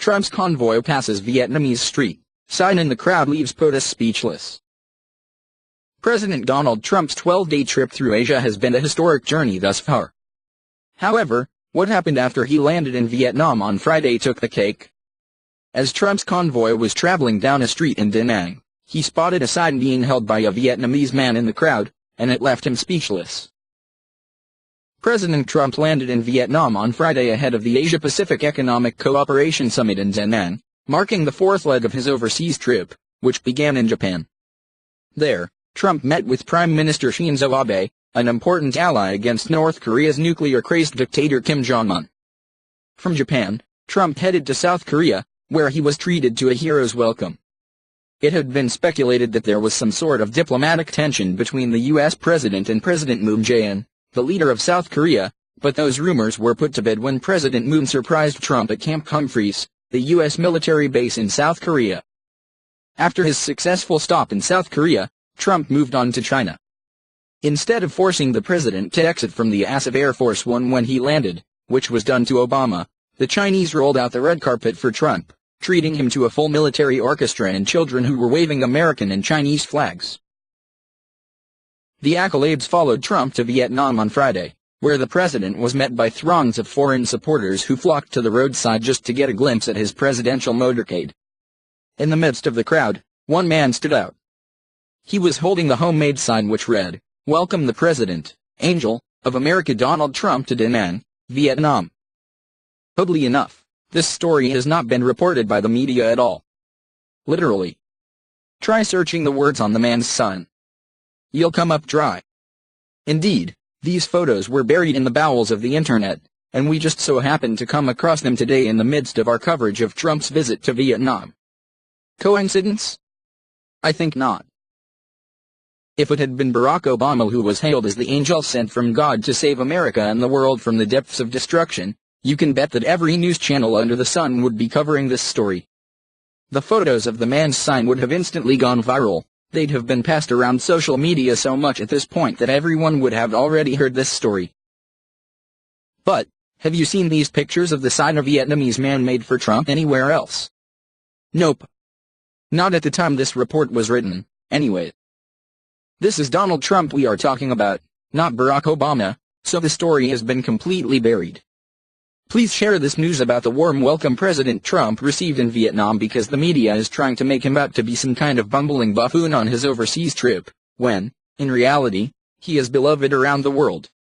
Trump's convoy passes Vietnamese street, sign in the crowd leaves POTUS speechless. President Donald Trump's 12-day trip through Asia has been a historic journey thus far. However, what happened after he landed in Vietnam on Friday took the cake. As Trump's convoy was traveling down a street in Da Nang, he spotted a sign being held by a Vietnamese man in the crowd, and it left him speechless. President Trump landed in Vietnam on Friday ahead of the Asia-Pacific Economic Cooperation Summit in Da Nang, marking the fourth leg of his overseas trip, which began in Japan. There, Trump met with Prime Minister Shinzo Abe, an important ally against North Korea's nuclear-crazed dictator Kim Jong-un. From Japan, Trump headed to South Korea, where he was treated to a hero's welcome. It had been speculated that there was some sort of diplomatic tension between the U.S. president and President Moon Jae-in, the leader of South Korea, but those rumors were put to bed when President Moon surprised Trump at Camp Humphreys, the U.S. military base in South Korea. After his successful stop in South Korea, Trump moved on to China. Instead of forcing the president to exit from the AS of Air Force One when he landed, which was done to Obama, the Chinese rolled out the red carpet for Trump, treating him to a full military orchestra and children who were waving American and Chinese flags. The accolades followed Trump to Vietnam on Friday, where the president was met by throngs of foreign supporters who flocked to the roadside just to get a glimpse at his presidential motorcade. In the midst of the crowd, one man stood out. He was holding the homemade sign which read, "Welcome the President, Angel, of America Donald Trump to Da Nang, Vietnam." Oddly enough, this story has not been reported by the media at all. Literally. Try searching the words on the man's sign. You'll come up dry. Indeed, these photos were buried in the bowels of the internet, and we just so happened to come across them today in the midst of our coverage of Trump's visit to Vietnam. Coincidence? I think not. If it had been Barack Obama who was hailed as the angel sent from God to save America and the world from the depths of destruction, you can bet that every news channel under the sun would be covering this story. The photos of the man's sign would have instantly gone viral. They'd have been passed around social media so much at this point that everyone would have already heard this story. But, have you seen these pictures of the sign a Vietnamese man made for Trump anywhere else? Nope. Not at the time this report was written, anyway. This is Donald Trump we are talking about, not Barack Obama, so the story has been completely buried. Please share this news about the warm welcome President Trump received in Vietnam because the media is trying to make him out to be some kind of bumbling buffoon on his overseas trip, when, in reality, he is beloved around the world.